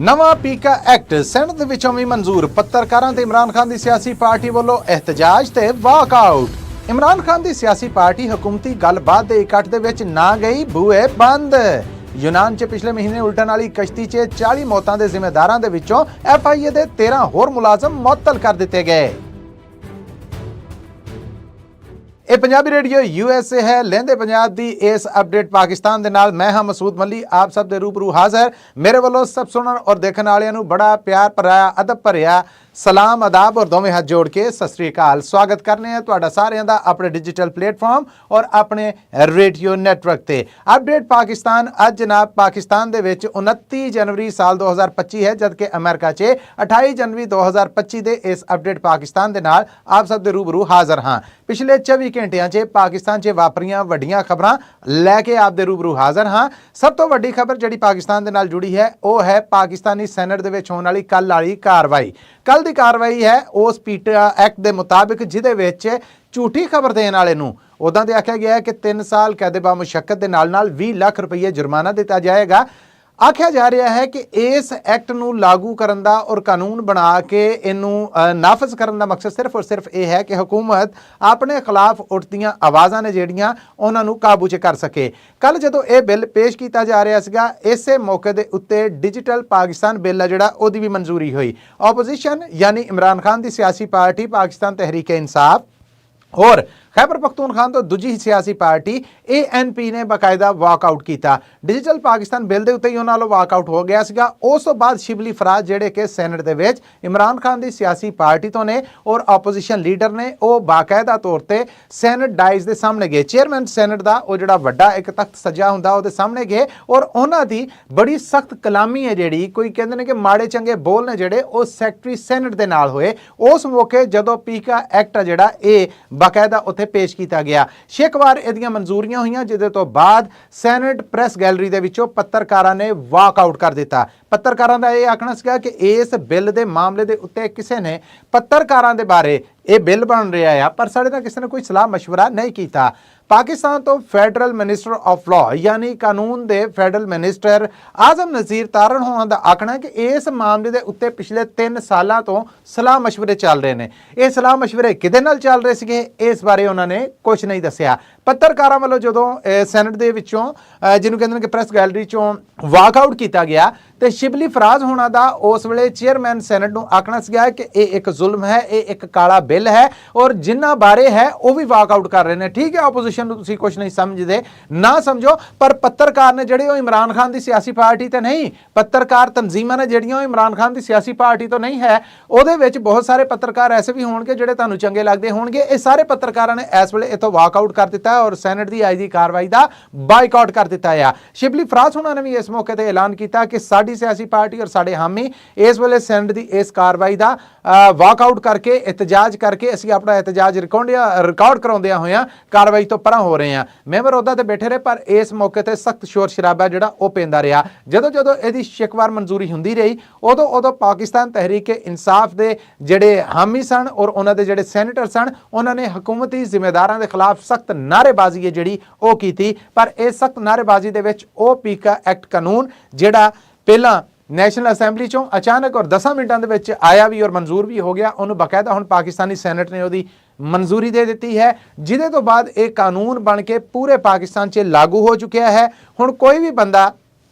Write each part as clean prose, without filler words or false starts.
ਨਵਾਂ ਪੀਕਾ act senate ਦੇ ਵਿੱਚੋਂ ਵੀ ਮਨਜ਼ੂਰ। ਪੱਤਰਕਾਰਾਂ ਤੇ ਇਮਰਾਨ ਖਾਨ ਦੀ ਸਿਆਸੀ ਪਾਰਟੀ ਵੱਲੋਂ ਇਹਤਜਾਜ ਤੇ ਵਾਕਆਊਟ। ਇਮਰਾਨ ਖਾਨ ਦੀ ਸਿਆਸੀ ਪਾਰਟੀ ਹਕੂਮਤੀ ਗੱਲਬਾਤ ਦੇ ਇਕੱਠ ਦੇ ਵਿੱਚ ਨਾ ਗਈ, ਬੂਹੇ ਬੰਦ। ਯੂਨਾਨ 'ਚ ਪਿਛਲੇ ਮਹੀਨੇ ਉਲਟਣ ਵਾਲੀ ਕਸ਼ਤੀ 'ਚ 40 ਮੌਤਾਂ ਦੇ ਜ਼ਿੰਮੇਦਾਰਾਂ ਦੇ ਵਿੱਚੋਂ FIA ਦੇ 13 ਹੋਰ ਮੁਲਾਜ਼ਮ ਮੁਅੱਤਲ ਕਰ ਦਿੱਤੇ ਗਏ। ਇਹ ਪੰਜਾਬੀ ਰੇਡੀਓ USA ਹੈ। ਲਹਿੰਦੇ ਪੰਜਾਬ ਦੀ ਇਸ ਅਪਡੇਟ ਪਾਕਿਸਤਾਨ ਦੇ ਨਾਲ ਮੈਂ ਹਾਂ ਮਸੂਦ ਮੱਲੀ, ਆਪ ਸਭ ਦੇ ਰੂਬਰੂ ਹਾਜ਼ਰ। ਮੇਰੇ ਵੱਲੋਂ ਸਭ ਸੁਣਨ ਔਰ ਦੇਖਣ ਵਾਲਿਆਂ ਨੂੰ ਬੜਾ ਪਿਆਰ ਭਰਿਆ, ਅਦਬ ਭਰਿਆ ਸਲਾਮ, ਆਦਾਬ ਔਰ ਦੋਵੇਂ ਹੱਥ ਜੋੜ ਕੇ ਸਤਿ ਸ੍ਰੀ ਅਕਾਲ। ਸਵਾਗਤ ਕਰਨੇ ਆ ਤੁਹਾਡਾ ਸਾਰਿਆਂ ਦਾ ਆਪਣੇ ਡਿਜੀਟਲ ਪਲੇਟਫਾਰਮ ਔਰ ਆਪਣੇ ਰੇਡੀਓ ਨੈਟਵਰਕ ਤੇ। ਅਪਡੇਟ ਪਾਕਿਸਤਾਨ ਅੱਜ ਜਨਾਬ ਪਾਕਿਸਤਾਨ ਦੇ ਵਿੱਚ 29 ਜਨਵਰੀ ਸਾਲ 2025 ਹੈ, ਜਦਕਿ ਅਮਰੀਕਾ 'ਚ 28 ਜਨਵਰੀ 2025 ਦੇ ਇਸ ਅਪਡੇਟ ਪਾਕਿਸਤਾਨ ਦੇ ਨਾਲ ਆਪ ਸਭ ਦੇ ਰੂਬਰੂ ਹਾਜ਼ਰ ਹਾਂ। ਪਿਛਲੇ 24 ਘੰਟਿਆਂ 'ਚ ਪਾਕਿਸਤਾਨ 'ਚ ਵਾਪਰੀਆਂ ਵੱਡੀਆਂ ਖਬਰਾਂ ਲੈ ਕੇ ਆਪ ਦੇ ਰੂਬਰੂ ਹਾਜ਼ਰ ਹਾਂ। ਸਭ ਤੋਂ ਵੱਡੀ ਖਬਰ ਜਿਹੜੀ ਪਾਕਿਸਤਾਨ ਦੇ ਨਾਲ ਜੁੜੀ ਹੈ ਉਹ ਹੈ ਪਾਕਿਸਤਾਨੀ ਸੈਨੇਟ ਦੇ ਵਿੱਚ ਹੋਣ ਵਾਲੀ ਕੱਲ੍ਹ ਵਾਲੀ ਕਾਰਵਾਈ। ਕੱਲ ਦੀ ਕਾਰਵਾਈ ਹੈ ਉਸ ਪੀਕਾ ਐਕਟ ਦੇ ਮੁਤਾਬਿਕ ਜਿਹਦੇ ਵਿੱਚ ਝੂਠੀ ਖਬਰ ਦੇਣ ਵਾਲੇ ਨੂੰ ਉਦਾਂ ਤੇ ਆਖਿਆ ਗਿਆ ਹੈ ਕਿ 3 ਸਾਲ ਕੈਦ ਬਾਮੁਸ਼ੱਕਤ ਦੇ ਨਾਲ 20 ਲੱਖ ਰੁਪਏ ਜੁਰਮਾਨਾ ਦਿੱਤਾ ਜਾਏਗਾ। ਆਖਿਆ ਜਾ ਰਿਹਾ ਹੈ ਕਿ ਇਸ ਐਕਟ ਨੂੰ ਲਾਗੂ ਕਰਨ ਦਾ ਔਰ ਕਾਨੂੰਨ ਬਣਾ ਕੇ ਇਹਨੂੰ ਨਾਫਜ਼ ਕਰਨ ਦਾ ਮਕਸਦ ਸਿਰਫ ਔਰ ਸਿਰਫ ਇਹ ਹੈ ਕਿ ਹੁਕੂਮਤ ਆਪਣੇ ਖਿਲਾਫ ਉੱਠਦੀਆਂ ਆਵਾਜ਼ਾਂ ਨੇ ਜਿਹੜੀਆਂ ਉਹਨਾਂ ਨੂੰ ਕਾਬੂ 'ਚ ਕਰ ਸਕੇ। ਕੱਲ ਜਦੋਂ ਇਹ ਬਿੱਲ ਪੇਸ਼ ਕੀਤਾ ਜਾ ਰਿਹਾ ਸੀਗਾ, ਇਸੇ ਮੌਕੇ ਦੇ ਉੱਤੇ ਡਿਜੀਟਲ ਪਾਕਿਸਤਾਨ ਬਿੱਲ ਆ ਜਿਹੜਾ ਉਹਦੀ ਵੀ ਮਨਜ਼ੂਰੀ ਹੋਈ। ਆਪੋਜੀਸ਼ਨ ਯਾਨੀ ਇਮਰਾਨ ਖਾਨ ਦੀ ਸਿਆਸੀ ਪਾਰਟੀ ਪਾਕਿਸਤਾਨ ਤਹਿਰੀਕ ਇਨਸਾਫ और खैबर पख्तूनख्वा तो दूजी सियासी पार्टी ANP ने बाकायदा वाकआउट किया। डिजिटल पाकिस्तान बिल के उत्ते ही उन्होंने वाकआउट हो गया सीगा। उस तो बाद शिबली फराज जेडे कि सैनट दे विच इमरान खान की सियासी पार्टी तो ने और ऑपोजिशन लीडर ने वो बाकायदा तौर पर सैनट डाइज के सामने गए। चेयरमैन सैनट का वो जोड़ा वड्डा एक तख्त सजा हुंदा उहदे सामने गए और उन्हां दी बड़ी सख्त कलामी है जिहड़ी कोई कहंदे ने कि माड़े चंगे बोल ने जिहड़े वो सैकटरी सैनट दे नाल होए। उस मौके जदों पीका एक्ट जिहड़ा ये बाकायदा उत्थे पेश किया गया। छेकवार इहदियां मंजूरियां हुईयां, जिहदे तो बाद सैनट प्रैस गैलरी दे विचों पत्रकारां ने वाकआउट कर दिता। पत्रकारां दा यह आखना सीगा कि इस बिल दे मामले दे उत्ते किसी ने पत्रकारां दे बारे ये बिल बन रहा है पर साडे नाल किसी ने कोई सलाह मशवरा नहीं किया। पाकिस्तान तो फैडरल मिनिस्टर ऑफ लॉ यानी कानून के फैडरल मिनिस्टर आजम नज़ीर तारण होना का आखना है कि इस मामले के उत्ते पिछले 3 सालों तो सलाह मशवरे चल रहे हैं। ये सलाह मशवरे किहदे नाल चल रहे थे इस बारे उन्होंने कुछ नहीं दसिया। पत्रकारों वालों जो सैनट के विचों जिन्होंने कहते हैं कि प्रैस गैलरी चों वाकआउट किया गया तो शिबली फराज होना का उस वेले चेयरमैन सैनट को आखना सीगा कि यह एक जुल्म है, ये एक काला बिल है और जिन्हां बारे है वो भी वाकआउट कर रहे हैं। ठीक है, ओपोजिशन तुसीं कुछ नहीं समझते ना समझो, पर पत्रकार ने जिहड़े इमरान खान की सियासी पार्टी तो नहीं, पत्रकार तंजीमां ने जिहड़ियां इमरान खान की सियासी पार्टी तो नहीं है। उहदे विच बहुत सारे पत्रकार ऐसे भी होणगे जिहड़े तुहानूं चंगे लगदे होणगे। ये सारे पत्रकारां ने इस वेले इत्थों वाकआउट कर दिता और सैनट की आज की कार्रवाई का बाइकआउट कर दिता है। शिबली फराज होना ने भी इस मौके पर ऐलान किया कि साडी सियासी पार्टी और साडे हामी इस वेले सैनट की इस कार्रवाई का वाकआउट करके एहतजाज करके असीं अपना एहतजाज रिकॉर्ड कराउंदियां होइयां कार्रवाई तो परां हो रहे हैं। मैंबर उहदा ते बैठे रहे पर इस मौके पर सख्त शोर शराबा जिहड़ा वो पैंदा रहा। जदों जदों इहदी शिकवार मंजूरी हुंदी रही उदों उदों पाकिस्तान तहरीक इंसाफ के जिहड़े हामी सन और उन्हां दे जिहड़े सैनेटर सन उन्होंने हुकूमती जिम्मेदारां के खिलाफ सख्त नारेबाजी है जिहड़ी वो कीती। पर इस सख्त नारेबाजी दे विच वो पीका एक्ट कानून जिहड़ा पहला नैशनल असैंबली चों अचानक और 10 मिनटां दे विच आया भी और मंजूर भी हो गया, उन्होंने बाकायदा हुण पाकिस्तानी सैनट ने उहदी मंजूरी दे दी है, जिहदे तो बाद एक कानून बन के पूरे पाकिस्तान च लागू हो चुका है। हुण कोई भी बंदा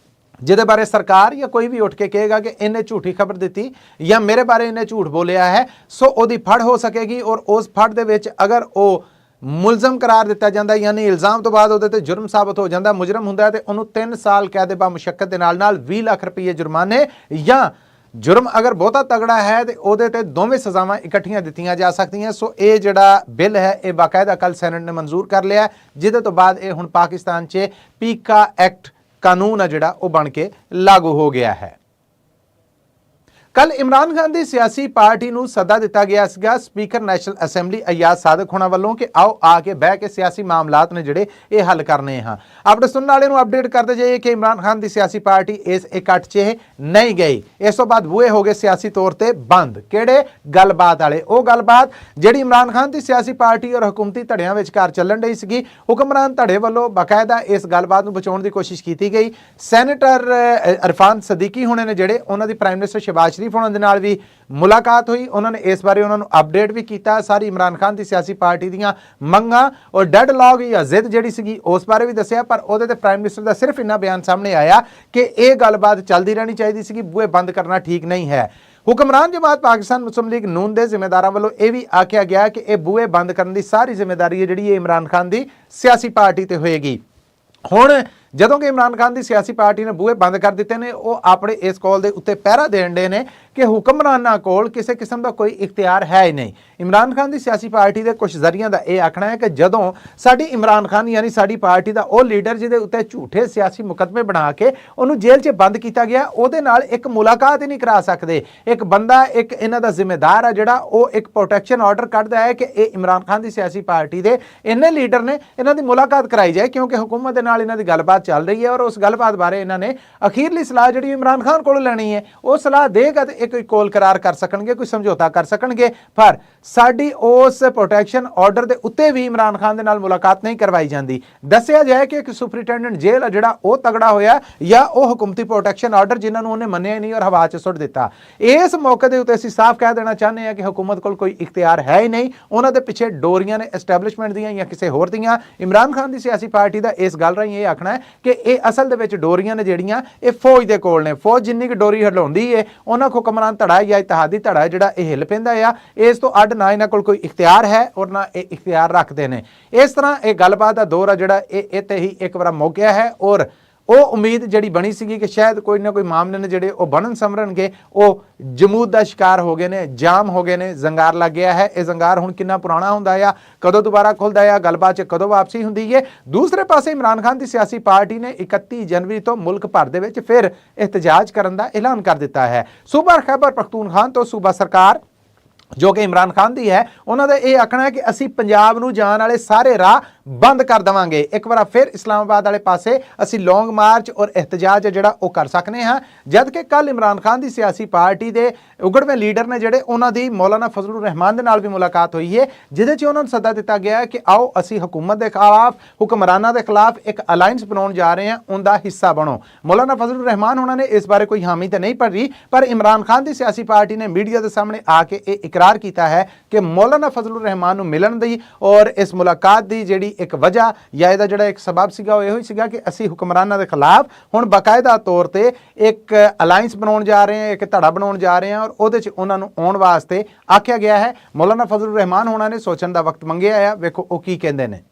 जिहदे बारे सरकार या कोई भी उठ के कहेगा कि इन्हें झूठी खबर दी या मेरे बारे इन्हें झूठ बोलिया है, सो उहदी फड़ हो सकेगी और उस फड़ दे विच अगर वो मुलजम करार दिता जाता यानी इल्ज़ाम तो बाद उहदे ते जुर्म साबित हो जाता, मुजरम हुंदा है, तो उन्होंने 3 साल कैद बामुशक्कत दे नाल 20 लाख रुपये जुर्माने या जुर्म अगर बहुता तगड़ा है तो उहदे ते दोवें सज़ावां इकट्ठियां दित्तियां जा सकदियां। सो ये जिहड़ा बिल है ये बाकायदा कल सैनट ने मंजूर कर लिया, जिहदे तो बाद ये हुण पाकिस्तान च पीका एक्ट कानून है जिहड़ा वो बन के लागू हो गया है। ਕੱਲ ਇਮਰਾਨ ਖਾਨ ਦੀ ਸਿਆਸੀ ਪਾਰਟੀ ਨੂੰ ਸੱਦਾ ਦਿੱਤਾ ਗਿਆ ਸੀਗਾ ਸਪੀਕਰ ਨੈਸ਼ਨਲ ਅਸੈਂਬਲੀ ਅਯਾਜ਼ ਸਾਦਕ ਹੋਣਾ ਵੱਲੋਂ ਕਿ ਆਓ ਆ ਕੇ ਬਹਿ ਕੇ ਸਿਆਸੀ ਮਾਮਲਾਤ ਨੇ ਜਿਹੜੇ ਇਹ ਹੱਲ ਕਰਨੇ ਹਾਂ। ਆਪਣੇ ਸੁਣਨ ਵਾਲੇ ਨੂੰ ਅਪਡੇਟ ਕਰਦੇ ਜਾਈਏ ਕਿ ਇਮਰਾਨ ਖਾਨ ਦੀ ਸਿਆਸੀ ਪਾਰਟੀ ਇਸ ਇਕੱਠ 'ਚ ਨਹੀਂ ਗਈ। ਇਸ ਤੋਂ ਬਾਅਦ ਬੂਹੇ ਹੋ ਗਏ ਸਿਆਸੀ ਤੌਰ ਤੇ ਬੰਦ। ਕਿਹੜੇ? ਗੱਲਬਾਤ ਵਾਲੇ। ਉਹ ਗੱਲਬਾਤ ਜਿਹੜੀ ਇਮਰਾਨ ਖਾਨ ਦੀ ਸਿਆਸੀ ਪਾਰਟੀ ਔਰ ਹਕੂਮਤੀ ਧੜਿਆਂ ਵਿਚਕਾਰ ਚੱਲਣ ਰਹੀ ਸੀਗੀ। ਹੁਕਮਰਾਨ ਧੜੇ ਵੱਲੋਂ ਬਾਕਾਇਦਾ ਇਸ ਗੱਲਬਾਤ ਨੂੰ ਬਚਾਉਣ ਦੀ ਕੋਸ਼ਿਸ਼ ਕੀਤੀ ਗਈ। ਸੈਨੇਟਰ ਇਰਫਾਨ ਸਦੀਕੀ ਹੋਣੇ ਨੇ ਜਿਹੜੇ ਉਹਨਾਂ ਦੀ ਪ੍ਰਾਈਮ ਮਿਨਿਸਟਰ ਸ਼ਹਿਬਾਜ਼ ਸ਼ਰੀਫ ਹੋਣਾ ਦੇ ਨਾਲ ਵੀ ਮੁਲਾਕਾਤ ਹੋਈ। ਉਹਨਾਂ ਨੇ ਇਸ ਬਾਰੇ ਉਹਨਾਂ ਨੂੰ ਅਪਡੇਟ ਵੀ ਕੀਤਾ। ਸਾਰੀ ਇਮਰਾਨ ਖਾਨ ਦੀ ਸਿਆਸੀ ਪਾਰਟੀ ਦੀਆਂ ਮੰਗਾਂ ਔਰ ਡੈਡਲੌਗ ਜਾਂ ਜ਼ਿੱਦ ਜਿਹੜੀ ਸੀਗੀ ਉਸ ਬਾਰੇ ਵੀ ਦੱਸਿਆ। ਪਰ ਉਹਦੇ ਤੇ ਪ੍ਰਾਈਮ ਮਿਨਿਸਟਰ ਦਾ ਸਿਰਫ ਇੰਨਾ ਬਿਆਨ ਸਾਹਮਣੇ ਆਇਆ ਕਿ ਇਹ ਗੱਲਬਾਤ ਚੱਲਦੀ ਰਹਿਣੀ ਚਾਹੀਦੀ ਸੀਗੀ, ਬੂਹੇ ਬੰਦ ਕਰਨਾ ਠੀਕ ਨਹੀਂ ਹੈ। ਹੁਕਮਰਾਨ ਜਮਾਤ ਪਾਕਿਸਤਾਨ ਮੁਸਲਿਮ ਲੀਗ ਨੂਨ ਦੇ ਜ਼ਿੰਮੇਦਾਰਾਂ ਵੱਲੋਂ ਇਹ ਵੀ ਆਖਿਆ ਗਿਆ ਕਿ ਇਹ ਬੂਹੇ ਬੰਦ ਕਰਨ ਦੀ ਸਾਰੀ ਜ਼ਿੰਮੇਵਾਰੀ ਹੈ ਜਿਹੜੀ ਇਹ ਇਮਰਾਨ ਖਾਨ ਦੀ ਸਿਆਸੀ ਪਾਰਟੀ ਤੇ ਹੋਏਗੀ। ਹੁਣ ਜਦੋਂ ਕਿ ਇਮਰਾਨ ਖਾਨ ਦੀ ਸਿਆਸੀ ਪਾਰਟੀ ਨੇ ਬੂਹੇ ਬੰਦ ਕਰ ਦਿੱਤੇ ਨੇ, ਉਹ ਆਪਣੇ ਇਸ ਕਾਲ ਦੇ ਉੱਤੇ ਪਹਿਰਾ ਦੇਣ ਦੇ ਨੇ ਕਿ ਹੁਕਮਰਾਨਾਂ ਕੋਲ ਕਿਸੇ ਕਿਸਮ ਦਾ ਕੋਈ ਇਖਤਿਆਰ ਹੈ ਹੀ ਨਹੀਂ। ਇਮਰਾਨ ਖਾਨ ਦੀ ਸਿਆਸੀ ਪਾਰਟੀ ਦੇ ਕੁਝ ਜ਼ਰੀਆਂ ਦਾ ਇਹ ਆਖਣਾ ਹੈ ਕਿ ਜਦੋਂ ਸਾਡੀ ਇਮਰਾਨ ਖਾਨ ਯਾਨੀ ਸਾਡੀ ਪਾਰਟੀ ਦਾ ਉਹ ਲੀਡਰ ਜਿਹਦੇ ਉੱਤੇ ਝੂਠੇ ਸਿਆਸੀ ਮੁਕੱਦਮੇ ਬਣਾ ਕੇ ਉਹਨੂੰ ਜੇਲ੍ਹ 'ਚ ਬੰਦ ਕੀਤਾ ਗਿਆ, ਉਹਦੇ ਨਾਲ ਇੱਕ ਮੁਲਾਕਾਤ ਹੀ ਨਹੀਂ ਕਰਾ ਸਕਦੇ। ਇੱਕ ਬੰਦਾ, ਇੱਕ ਇਹਨਾਂ ਦਾ ਜ਼ਿੰਮੇਦਾਰ ਹੈ ਜਿਹੜਾ ਉਹ ਇੱਕ ਪ੍ਰੋਟੈਕਸ਼ਨ ਆਰਡਰ ਕੱਢਦਾ ਹੈ ਕਿ ਇਹ ਇਮਰਾਨ ਖਾਨ ਦੀ ਸਿਆਸੀ ਪਾਰਟੀ ਦੇ ਇੰਨੇ ਲੀਡਰ ਨੇ, ਇਹਨਾਂ ਦੀ ਮੁਲਾਕਾਤ ਕਰਾਈ ਜਾਏ ਕਿਉਂਕਿ ਹੁਕੂਮਤ ਦੇ ਨਾਲ ਇਹਨਾਂ ਦੀ ਗੱਲਬਾਤ ਚੱਲ ਰਹੀ ਹੈ। ਔਰ ਉਸ ਗੱਲਬਾਤ ਬਾਰੇ ਇਹਨਾਂ ਨੇ ਅਖੀਰਲੀ ਸਲਾਹ ਜਿਹੜੀ ਇਮਰਾਨ ਖਾਨ ਕੋਲੋਂ ਲੈਣੀ ਹੈ, ਉਹ ਸਲਾਹ ਦੇਗਾ ਤੇ ਇੱਕ ਕੋਲ ਕਰਾਰ ਕਰ ਸਕਣਗੇ, ਕੋਈ ਸਮਝੌਤਾ ਕਰ ਸਕਣਗੇ। ਪਰ ਸਾਡੀ ਉਸ ਪ੍ਰੋਟੈਕਸ਼ਨ ਆਰਡਰ ਦੇ ਉੱਤੇ ਵੀ ਇਮਰਾਨ ਖਾਨ ਦੇ ਨਾਲ ਮੁਲਾਕਾਤ ਨਹੀਂ ਕਰਵਾਈ ਜਾਂਦੀ। ਦੱਸਿਆ ਜਾਏ ਕਿ ਇੱਕ ਸੁਪਰਿੰਟੈਂਡੈਂਟ ਜੇਲ੍ਹ ਜਿਹੜਾ ਉਹ ਤਗੜਾ ਹੋਇਆ ਜਾਂ ਉਹ ਹਕੂਮਤੀ ਪ੍ਰੋਟੈਕਸ਼ਨ ਆਰਡਰ ਜਿਨ੍ਹਾਂ ਨੂੰ ਉਹਨੇ ਮੰਨਿਆ ਹੀ ਨਹੀਂ ਔਰ ਹਵਾ 'ਚ ਸੁੱਟ ਦਿੱਤਾ। ਇਸ ਮੌਕੇ ਦੇ ਉੱਤੇ ਅਸੀਂ ਸਾਫ਼ ਕਹਿ ਦੇਣਾ ਚਾਹੁੰਦੇ ਹਾਂ ਕਿ ਹੁਕੂਮਤ ਕੋਲ ਕੋਈ ਇਖਤਿਆਰ ਹੈ ਹੀ ਨਹੀਂ। ਉਹਨਾਂ ਦੇ ਪਿੱਛੇ ਡੋਰੀਆਂ ਨੇ ਐਸਟੈਬਲਿਸ਼ਮੈਂਟ ਦੀਆਂ ਜਾਂ ਕਿਸੇ ਹੋਰ ਦੀਆਂ। ਇਮਰਾਨ ਖਾਨ ਦੀ ਸਿਆਸੀ ਪਾਰਟੀ ਦਾ ਇਸ ਗੱਲ ਰਾਹੀਂ ਇਹ ਆਖਣਾ ਹੈ ਕਿ ਇਹ ਅਸਲ ਦੇ ਵਿੱਚ ਡੋਰੀਆਂ ਨੇ ਜਿਹੜੀਆਂ ਇਹ ਫੌਜ ਦੇ ਕੋਲ ਨੇ। ਫੌਜ ਜਿੰਨੀ ਕਿ ਡੋਰੀ ਹਿਲਾਉਂਦੀ ਹੈ ਉਹਨਾਂ ਹੁਕਮਰਾਨ ਧੜਾ ਜਾਂ ਇਤਿਹਾਦੀ ਧੜਾ ਜਿਹੜਾ ਇਹ ਹਿੱਲ ਪੈਂਦਾ ਆ। ਇਸ ਤੋਂ ਅੱਡ ਨਾ ਇਹਨਾਂ ਕੋਲ ਕੋਈ ਇਖਤਿਆਰ ਹੈ ਔਰ ਨਾ ਇਹ ਇਖਤਿਆਰ ਰੱਖਦੇ ਨੇ। ਇਸ ਤਰ੍ਹਾਂ ਇਹ ਗੱਲਬਾਤ ਦਾ ਦੌਰ ਆ ਜਿਹੜਾ ਇਹ ਤੇ ਹੀ ਇੱਕ ਵਾਰ ਮੁੱਕ ਗਿਆ ਹੈ ਔਰ ਉਹ ਉਮੀਦ ਜਿਹੜੀ ਬਣੀ ਸੀਗੀ ਕਿ ਸ਼ਾਇਦ ਕੋਈ ਨਾ ਕੋਈ ਮਾਮਲੇ ਨੇ ਜਿਹੜੇ ਉਹ ਬਣਨ ਸਮਰਨਗੇ, ਉਹ ਜਮੂਦ ਦਾ ਸ਼ਿਕਾਰ ਹੋ ਗਏ ਨੇ, ਜਾਮ ਹੋ ਗਏ ਨੇ, ਜ਼ੰਗਾਰ ਲੱਗ ਗਿਆ ਹੈ। ਇਹ ਜ਼ੰਗਾਰ ਹੁਣ ਕਿੰਨਾ ਪੁਰਾਣਾ ਹੁੰਦਾ ਆ, ਕਦੋਂ ਦੁਬਾਰਾ ਖੁੱਲਦਾ ਆ, ਗੱਲਬਾਤ 'ਚ ਕਦੋਂ ਵਾਪਸੀ ਹੁੰਦੀ ਹੈ। ਦੂਸਰੇ ਪਾਸੇ ਇਮਰਾਨ ਖਾਨ ਦੀ ਸਿਆਸੀ ਪਾਰਟੀ ਨੇ 31 ਜਨਵਰੀ ਤੋਂ ਮੁਲਕ ਭਰ ਦੇ ਵਿੱਚ ਫਿਰ ਇhtਜਾਜ ਕਰਨ ਦਾ ਐਲਾਨ ਕਰ ਦਿੱਤਾ ਹੈ। ਸੂਬਾ ਖੈਬਰ ਪਖਤੂਨਖਵਾ ਤੋਂ ਸੂਬਾ ਸਰਕਾਰ ਜੋ ਕਿ ਇਮਰਾਨ ਖਾਨ ਦੀ ਹੈ, ਉਹਨਾਂ ਦਾ ਇਹ ਆਖਣਾ ਹੈ ਕਿ ਅਸੀਂ ਪੰਜਾਬ ਨੂੰ ਜਾਣ ਵਾਲੇ ਸਾਰੇ ਰਾਹ ਬੰਦ ਕਰ ਦੇਵਾਂਗੇ। ਇੱਕ ਵਾਰ ਫਿਰ ਇਸਲਾਮਾਬਾਦ ਵਾਲੇ ਪਾਸੇ ਅਸੀਂ ਲੌਂਗ ਮਾਰਚ ਔਰ ਇhtਜਾਜ ਜਿਹੜਾ ਉਹ ਕਰ ਸਕਨੇ ਹਾਂ। ਜਦ ਕਿ ਕੱਲ ਇਮਰਾਨ ਖਾਨ ਦੀ ਸਿਆਸੀ ਪਾਰਟੀ ਦੇ ਉਗੜਵੇਂ ਲੀਡਰ ਨੇ ਜਿਹੜੇ ਉਹਨਾਂ ਦੀ ਮੌਲਾਨਾ ਫਜ਼ਲੁਰ ਰਹਿਮਾਨ ਦੇ ਨਾਲ ਵੀ ਮੁਲਾਕਾਤ ਹੋਈ ਹੈ, ਜਿਹਦੇ 'ਚ ਉਹਨਾਂ ਨੂੰ ਸੱਦਾ ਦਿੱਤਾ ਗਿਆ ਕਿ ਆਓ ਅਸੀਂ ਹਕੂਮਤ ਦੇ ਖਿਲਾਫ, ਹੁਕਮਰਾਨਾਂ ਦੇ ਖਿਲਾਫ ਇੱਕ ਅਲਾਇੰਸ ਬਣਾਉਣ ਜਾ ਰਹੇ ਹਾਂ, ਉਹਦਾ ਹਿੱਸਾ ਬਣੋ। ਮੌਲਾਨਾ ਫਜ਼ਲੁਰ ਰਹਿਮਾਨ ਉਹਨਾਂ ਨੇ ਇਸ ਬਾਰੇ ਕੋਈ ਹਾਮੀ ਤਾਂ ਨਹੀਂ ਭਰੀ, ਪਰ ਇਮਰਾਨ ਖਾਨ ਦੀ ਸਿਆਸੀ ਪਾਰਟੀ ਨੇ ਮੀਡੀਆ ਦੇ ਸਾਹਮਣੇ ਆ ਕੇ ਇਹ ਇਕਰਾਰ ਕੀਤਾ ਹੈ ਕਿ ਮੌਲਾਨਾ ਫਜ਼ਲੁਰ ਰਹਿਮਾਨ ਨੂੰ ਮਿਲਣ ਦੀ ਔਰ ਇਸ ਮੁਲਾਕਾਤ ਦੀ ਜਿਹੜੀ ਇੱਕ ਵਜ੍ਹਾ ਜਾਂ ਇਹਦਾ ਜਿਹੜਾ ਇੱਕ ਸਬਬ ਸੀਗਾ ਉਹ ਇਹੋ ਹੀ ਸੀਗਾ ਕਿ ਅਸੀਂ ਹੁਕਮਰਾਨਾਂ ਦੇ ਖਿਲਾਫ ਹੁਣ ਬਾਕਾਇਦਾ ਤੌਰ ਤੇ ਇੱਕ ਅਲਾਇੰਸ ਬਣਾਉਣ ਜਾ ਰਹੇ ਹਾਂ, ਇੱਕ ਧੜਾ ਬਣਾਉਣ ਜਾ ਰਹੇ ਹਾਂ ਔਰ ਉਹਦੇ 'ਚ ਉਹਨਾਂ ਨੂੰ ਆਉਣ ਵਾਸਤੇ ਆਖਿਆ ਗਿਆ ਹੈ। ਮੌਲਾਨਾ ਫਜ਼ਲੁਰ ਰਹਿਮਾਨ ਹੋਣਾ ਨੇ ਸੋਚਣ ਦਾ ਵਕਤ ਮੰਗਿਆ ਆ। ਵੇਖੋ ਉਹ ਕੀ ਕਹਿੰਦੇ ਨੇ।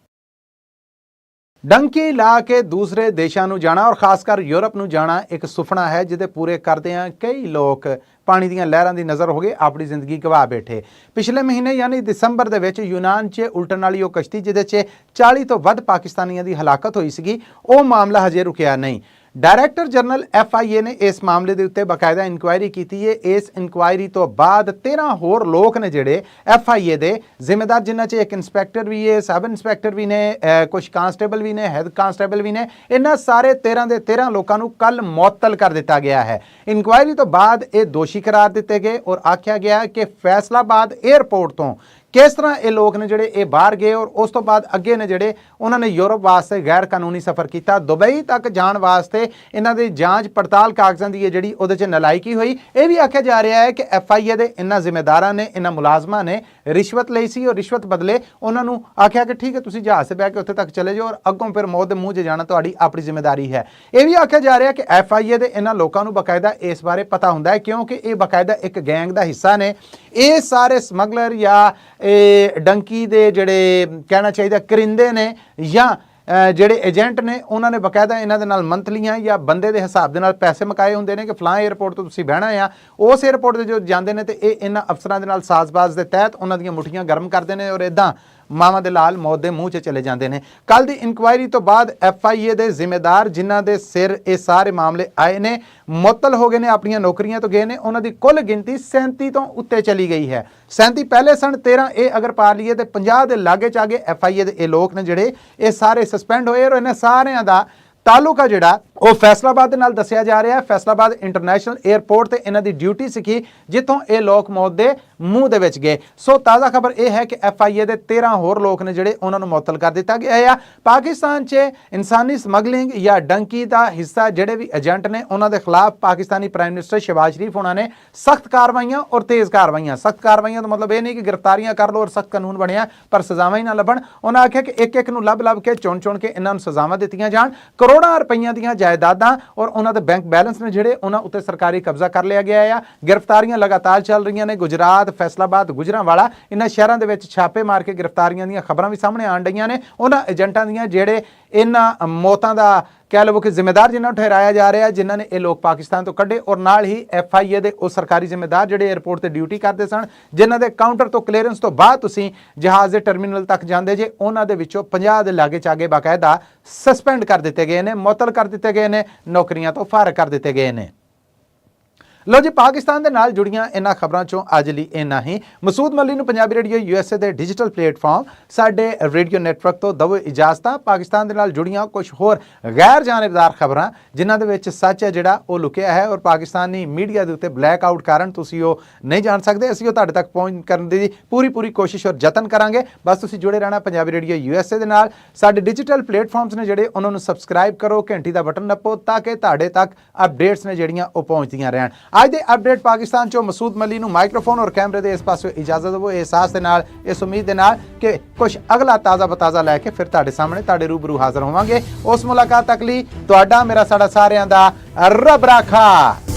ਡੰਕੀ ਲਾ ਕੇ ਦੂਸਰੇ ਦੇਸ਼ਾਂ ਨੂੰ ਜਾਣਾ ਔਰ ਖਾਸ ਕਰ ਯੂਰਪ ਨੂੰ ਜਾਣਾ ਇੱਕ ਸੁਪਨਾ ਹੈ ਜਿਹਦੇ ਪੂਰੇ ਕਰਦਿਆਂ ਕਈ ਲੋਕ ਪਾਣੀ ਦੀਆਂ ਲਹਿਰਾਂ ਦੀ ਨਜ਼ਰ ਹੋ ਗਏ, ਆਪਣੀ ਜ਼ਿੰਦਗੀ ਗਵਾ ਬੈਠੇ। ਪਿਛਲੇ ਮਹੀਨੇ ਯਾਨੀ ਦਸੰਬਰ ਦੇ ਵਿੱਚ ਯੂਨਾਨ 'ਚ ਉਲਟਣ ਵਾਲੀ ਉਹ ਕਸ਼ਤੀ ਜਿਹਦੇ 'ਚ 40 ਤੋਂ ਵੱਧ ਪਾਕਿਸਤਾਨੀਆਂ ਦੀ ਹਲਾਕਤ ਹੋਈ ਸੀਗੀ, ਉਹ ਮਾਮਲਾ ਹਜੇ ਰੁਕਿਆ ਨਹੀਂ। ਡਾਇਰੈਕਟਰ ਜਨਰਲ FIA ਨੇ ਇਸ ਮਾਮਲੇ ਦੇ ਉੱਤੇ ਬਾਕਾਇਦਾ ਇਨਕੁਆਇਰੀ ਕੀਤੀ ਹੈ। ਇਸ ਇਨਕੁਆਇਰੀ ਤੋਂ ਬਾਅਦ 13 ਹੋਰ ਲੋਕ ਨੇ ਜਿਹੜੇ FIA ਦੇ ਜ਼ਿੰਮੇਦਾਰ, ਜਿਨ੍ਹਾਂ 'ਚ ਇੱਕ ਇੰਸਪੈਕਟਰ ਵੀ ਹੈ, ਸਬ ਇੰਸਪੈਕਟਰ ਵੀ ਨੇ, ਕੁਝ ਕਾਂਸਟੇਬਲ ਵੀ ਨੇ, ਹੈਡ ਕਾਂਸਟੇਬਲ ਵੀ ਨੇ। ਇਹਨਾਂ ਸਾਰੇ 13 ਦੇ 13 ਲੋਕਾਂ ਨੂੰ ਕੱਲ ਮੁਅੱਤਲ ਕਰ ਦਿੱਤਾ ਗਿਆ ਹੈ। ਇਨਕੁਆਇਰੀ ਤੋਂ ਬਾਅਦ ਇਹ ਦੋਸ਼ੀ ਕਰਾਰ ਦਿੱਤੇ ਗਏ ਔਰ ਆਖਿਆ ਗਿਆ ਕਿ ਫੈਸਲਾਬਾਦ 에ਅਰਪੋਰਟ ਤੋਂ ਕਿਸ ਤਰ੍ਹਾਂ ਇਹ ਲੋਕ ਨੇ ਜਿਹੜੇ ਇਹ ਬਾਹਰ ਗਏ ਔਰ ਉਸ ਤੋਂ ਬਾਅਦ ਅੱਗੇ ਨੇ ਜਿਹੜੇ ਉਹਨਾਂ ਨੇ ਯੂਰਪ ਵਾਸਤੇ ਗੈਰ ਕਾਨੂੰਨੀ ਸਫ਼ਰ ਕੀਤਾ। ਦੁਬਈ ਤੱਕ ਜਾਣ ਵਾਸਤੇ ਇਹਨਾਂ ਦੀ ਜਾਂਚ ਪੜਤਾਲ ਕਾਗਜ਼ਾਂ ਦੀ ਜਿਹੜੀ ਉਹਦੇ 'ਚ ਨਲਾਇਕੀ ਹੋਈ। ਇਹ ਵੀ ਆਖਿਆ ਜਾ ਰਿਹਾ ਹੈ ਕਿ FIA ਦੇ ਇਹਨਾਂ ਜ਼ਿੰਮੇਦਾਰਾਂ ਨੇ, ਇਹਨਾਂ ਮੁਲਾਜ਼ਮਾਂ ਨੇ ਰਿਸ਼ਵਤ ਲਈ ਸੀ ਔਰ ਰਿਸ਼ਵਤ ਬਦਲੇ ਉਹਨਾਂ ਨੂੰ ਆਖਿਆ ਕਿ ਠੀਕ ਹੈ ਤੁਸੀਂ ਜਹਾਜ਼ 'ਤੇ ਬਹਿ ਕੇ ਉੱਥੇ ਤੱਕ ਚਲੇ ਜਾਓ ਔਰ ਅੱਗੋਂ ਫਿਰ ਮੌਤ ਦੇ ਮੂੰਹ 'ਚ ਜਾਣਾ ਤੁਹਾਡੀ ਆਪਣੀ ਜ਼ਿੰਮੇਦਾਰੀ ਹੈ। ਇਹ ਵੀ ਆਖਿਆ ਜਾ ਰਿਹਾ ਕਿ FIA ਦੇ ਇਹਨਾਂ ਲੋਕਾਂ ਨੂੰ ਬਾਕਾਇਦਾ ਇਸ ਬਾਰੇ ਪਤਾ ਹੁੰਦਾ ਹੈ ਕਿਉਂਕਿ ਇਹ ਬਾਕਾਇਦਾ ਇੱਕ ਗੈਂਗ ਦਾ ਹਿੱਸਾ ਨੇ। ਇਹ ਸਾਰੇ ਸਮਗਲਰ ਜਾਂ ਇਹ ਡੰਕੀ ਦੇ ਜਿਹੜੇ ਕਹਿਣਾ ਚਾਹੀਦਾ ਕਰਿੰਦੇ ਨੇ ਜਾਂ ਜਿਹੜੇ ਏਜੰਟ ਨੇ, ਉਹਨਾਂ ਨੇ ਬਾਕਾਇਦਾ ਇਹਨਾਂ ਦੇ ਨਾਲ ਮੰਥਲੀਆਂ ਜਾਂ ਬੰਦੇ ਦੇ ਹਿਸਾਬ ਦੇ ਨਾਲ ਪੈਸੇ ਮੁਕਾਏ ਹੁੰਦੇ ਨੇ ਕਿ ਫਲਾਂ 에ਅਰਪੋਰਟ ਤੋਂ ਤੁਸੀਂ ਬਹਿਣਾ ਆ। ਉਸ 에ਅਰਪੋਰਟ ਤੇ ਜੋ ਜਾਂਦੇ ਨੇ ਤੇ ਇਹ ਇਹਨਾਂ ਅਫਸਰਾਂ ਦੇ ਨਾਲ ਸਾਜ਼ਬਾਜ਼ ਦੇ ਤਹਿਤ ਉਹਨਾਂ ਦੀਆਂ ਮੁੱਠੀਆਂ ਗਰਮ ਕਰਦੇ ਨੇ ਔਰ ਇਦਾਂ ਮਾਵਾਂ ਦੇ ਲਾਲ ਮੌਤ ਦੇ ਮੂੰਹ 'ਚ ਚਲੇ ਜਾਂਦੇ ਨੇ। ਕੱਲ ਦੀ ਇਨਕੁਆਇਰੀ ਤੋਂ ਬਾਅਦ FIA ਦੇ ਜ਼ਿੰਮੇਦਾਰ ਜਿਨ੍ਹਾਂ ਦੇ ਸਿਰ ਇਹ ਸਾਰੇ ਮਾਮਲੇ ਆਏ ਨੇ ਮੁਅੱਤਲ ਹੋ ਗਏ ਨੇ, ਆਪਣੀਆਂ ਨੌਕਰੀਆਂ ਤੋਂ ਗਏ ਨੇ। ਉਹਨਾਂ ਦੀ ਕੁੱਲ ਗਿਣਤੀ 37 ਤੋਂ ਉੱਤੇ ਚਲੀ ਗਈ ਹੈ। 37 ਪਹਿਲੇ ਸਨ, 13 ਇਹ ਅਗਰ ਪਾ ਲਈਏ ਤੇ 50 ਦੇ ਲਾਗੇ ਚ ਆ ਗਏ। FIA ਦੇ ਇਹ ਲੋਕ ਨੇ ਜਿਹੜੇ ਇਹ ਸਾਰੇ ਸਸਪੈਂਡ ਹੋਏ ਔਰ ਇਹਨਾਂ ਸਾਰਿਆਂ ਦਾ ਤਾਲੁਕ ਆ ਜਿਹੜਾ ਉਹ ਫੈਸਲਾਬਾਦ ਦੇ ਨਾਲ ਦੱਸਿਆ ਜਾ ਰਿਹਾ ਹੈ। ਫੈਸਲਾਬਾਦ ਇੰਟਰਨੈਸ਼ਨਲ 에ਅਰਪੋਰਟ ਤੇ ਇਹਨਾਂ ਦੀ ਡਿਊਟੀ ਸੀਗੀ ਜਿੱਥੋਂ ਇਹ ਲੋਕ ਮੌਤ ਦੇ ਮੂੰਹ ਦੇ ਵਿੱਚ ਗਏ। ਸੋ ਤਾਜ਼ਾ ਖਬਰ ਇਹ ਹੈ ਕਿ FIA ਦੇ 13 ਹੋਰ ਲੋਕ ਨੇ ਜਿਹੜੇ ਉਹਨਾਂ ਨੂੰ ਮੁਅੱਤਲ ਕਰ ਦਿੱਤਾ ਗਿਆ ਆ। ਪਾਕਿਸਤਾਨ 'ਚ ਇਨਸਾਨੀ ਸਮਗਲਿੰਗ ਜਾਂ ਡੰਕੀ ਦਾ ਹਿੱਸਾ ਜਿਹੜੇ ਵੀ ਏਜੰਟ ਨੇ ਉਹਨਾਂ ਦੇ ਖਿਲਾਫ ਪਾਕਿਸਤਾਨੀ ਪ੍ਰਾਈਮ ਮਿਨਿਸਟਰ ਸ਼ਹਿਬਾਜ਼ ਸ਼ਰੀਫ ਹੋਣਾ ਨੇ ਸਖਤ ਕਾਰਵਾਈਆਂ ਔਰ ਤੇਜ਼ ਕਾਰਵਾਈਆਂ। ਸਖਤ ਕਾਰਵਾਈਆਂ ਦਾ ਮਤਲਬ ਇਹ ਨਹੀਂ ਕਿ ਗ੍ਰਿਫਤਾਰੀਆਂ ਕਰ ਲਓ ਔਰ ਸਖਤ ਕਾਨੂੰਨ ਬਣਿਆ ਪਰ ਸਜ਼ਾਵਾਂ ਹੀ ਨਾ ਲੱਭਣ। ਉਹਨਾਂ ਆਖਿਆ ਕਿ ਇੱਕ ਇੱਕ ਨੂੰ ਲੱਭ ਕੇ ਚੁਣ ਕੇ ਇਹਨਾਂ ਨੂੰ ਸਜ਼ਾਵਾਂ ਦਿੱਤੀਆਂ ਜਾਣ। ਕਰੋੜਾਂ ਰੁਪਈਆਂ ਦੀਆਂ ਜਾਇਦਾਦਾਂ ਔਰ ਉਹਨਾਂ ਦੇ ਬੈਂਕ ਬੈਲੈਂਸ ਨੇ ਜਿਹੜੇ ਉਹਨਾਂ ਉੱਤੇ ਸਰਕਾਰੀ ਕਬਜ਼ਾ ਕਰ ਲਿਆ ਗਿਆ ਆ। ਗ੍ਰਿਫਤਾਰੀਆਂ ਲਗਾਤਾਰ ਚੱਲ ਰਹੀਆਂ ਨੇ। ਗੁਜਰਾਤ, ਫੈਸਲਾਬਾਦ, ਗੁਜਰਾਂਵਾਲਾ ਇਹਨਾਂ ਸ਼ਹਿਰਾਂ ਦੇ ਵਿੱਚ ਛਾਪੇ ਮਾਰ ਕੇ ਗ੍ਰਿਫਤਾਰੀਆਂ ਦੀਆਂ ਖਬਰਾਂ ਵੀ ਸਾਹਮਣੇ ਆਉਣ ਡਈਆਂ ਨੇ ਉਹਨਾਂ ਏਜੰਟਾਂ ਦੀਆਂ ਜਿਹੜੇ ਇਹਨਾਂ ਮੌਤਾਂ ਦਾ ਕਹਿ ਲਵੋ ਕਿ ਜ਼ਿੰਮੇਦਾਰ ਜਿਨ੍ਹਾਂ ਨੂੰ ਠਹਿਰਾਇਆ ਜਾ ਰਿਹਾ ਜਿਨ੍ਹਾਂ ਨੇ ਇਹ ਲੋਕ ਪਾਕਿਸਤਾਨ ਤੋਂ ਕੱਢੇ ਔਰ ਨਾਲ ਹੀ FIA ਦੇ ਉਹ ਸਰਕਾਰੀ ਜ਼ਿੰਮੇਦਾਰ ਜਿਹੜੇ 에ਅਰਪੋਰਟ ਤੇ ਡਿਊਟੀ ਕਰਦੇ ਸਨ ਜਿਨ੍ਹਾਂ ਦੇ ਕਾਊਂਟਰ ਤੋਂ ਕਲੀਅਰੈਂਸ ਤੋਂ ਬਾਅਦ ਤੁਸੀਂ ਜਹਾਜ਼ ਦੇ ਟਰਮੀਨਲ ਤੱਕ ਜਾਂਦੇ ਜੇ ਉਹਨਾਂ ਦੇ ਵਿੱਚੋਂ 50 ਦੇ ਲਾਗੇ ਚਾਗੇ ਬਾਕਾਇਦਾ ਸਸਪੈਂਡ ਕਰ ਦਿੱਤੇ ਗਏ ਨੇ, ਮੁਅੱਤਲ ਕਰ ਦਿੱਤੇ ਗਏ ਨੇ, ਨੌਕਰੀਆਂ ਤੋਂ ਫਾਰਗ ਕਰ ਦਿੱਤੇ ਗਏ ਨੇ। ਲੋ ਜੀ, ਪਾਕਿਸਤਾਨ ਦੇ ਨਾਲ ਜੁੜੀਆਂ ਇਹਨਾਂ ਖਬਰਾਂ ਚੋਂ ਅੱਜ ਲਈ ਇੰਨਾ ਹੀ। ਮਸੂਦ ਮੱਲੀ ਨੂੰ ਪੰਜਾਬੀ ਰੇਡੀਓ USA ਦੇ ਡਿਜੀਟਲ ਪਲੇਟਫਾਰਮ ਸਾਡੇ ਰੇਡੀਓ ਨੈਟਵਰਕ ਤੋਂ ਦਵੋ ਇਜਾਜ਼ਤਾਂ। ਪਾਕਿਸਤਾਨ ਦੇ ਨਾਲ ਜੁੜੀਆਂ ਕੁਝ ਹੋਰ ਗੈਰ ਜਾਨਬਦਾਰ ਖਬਰਾਂ ਜਿਨ੍ਹਾਂ ਦੇ ਵਿੱਚ ਸੱਚ ਹੈ ਜਿਹੜਾ ਉਹ ਲੁਕਿਆ ਹੈ ਔਰ ਪਾਕਿਸਤਾਨੀ ਮੀਡੀਆ ਦੇ ਉੱਤੇ ਬਲੈਕ ਆਊਟ ਕਾਰਨ ਤੁਸੀਂ ਉਹ ਨਹੀਂ ਜਾਣ ਸਕਦੇ, ਅਸੀਂ ਉਹ ਤੁਹਾਡੇ ਤੱਕ ਪਹੁੰਚ ਕਰਨ ਦੀ ਪੂਰੀ ਕੋਸ਼ਿਸ਼ ਔਰ ਯਤਨ ਕਰਾਂਗੇ। ਬਸ ਤੁਸੀਂ ਜੁੜੇ ਰਹਿਣਾ ਪੰਜਾਬੀ ਰੇਡੀਓ USA ਦੇ ਨਾਲ। ਸਾਡੇ ਡਿਜੀਟਲ ਪਲੇਟਫਾਰਮਸ ਨੇ ਜਿਹੜੇ ਉਹਨਾਂ ਨੂੰ ਸਬਸਕ੍ਰਾਈਬ ਕਰੋ, ਘੰਟੀ ਦਾ ਬਟਨ ਨੱਪੋ ਤਾਂ ਕਿ ਤੁਹਾਡੇ ਤੱਕ ਅਪਡੇਟਸ ਨੇ ਜਿਹੜੀਆਂ ਉਹ ਪਹੁੰਚਦੀਆਂ ਰਹਿਣ। ਅੱਜ ਦੇ ਅਪਡੇਟ ਪਾਕਿਸਤਾਨ ਚੋਂ ਮਸੂਦ ਮੱਲੀ ਨੂੰ ਮਾਈਕ੍ਰੋਫੋਨ ਔਰ ਕੈਮਰੇ ਦੇ ਇਸ ਪਾਸੇ ਇਜਾਜ਼ਤ ਦਿਵੋ, ਅਹਿਸਾਸ ਦੇ ਨਾਲ, ਇਸ ਉਮੀਦ ਦੇ ਨਾਲ ਕਿ ਕੁਝ ਅਗਲਾ ਤਾਜ਼ਾ ਬਤਾਜ਼ਾ ਲੈ ਕੇ ਫਿਰ ਤੁਹਾਡੇ ਸਾਹਮਣੇ ਤੁਹਾਡੇ ਰੂਬਰੂ ਹਾਜ਼ਰ ਹੋਵਾਂਗੇ। ਉਸ ਮੁਲਾਕਾਤ ਤੱਕ ਲਈ ਤੁਹਾਡਾ ਮੇਰਾ ਸਾਡਾ ਸਾਰਿਆਂ ਦਾ ਰੱਬ ਰਾਖਾ।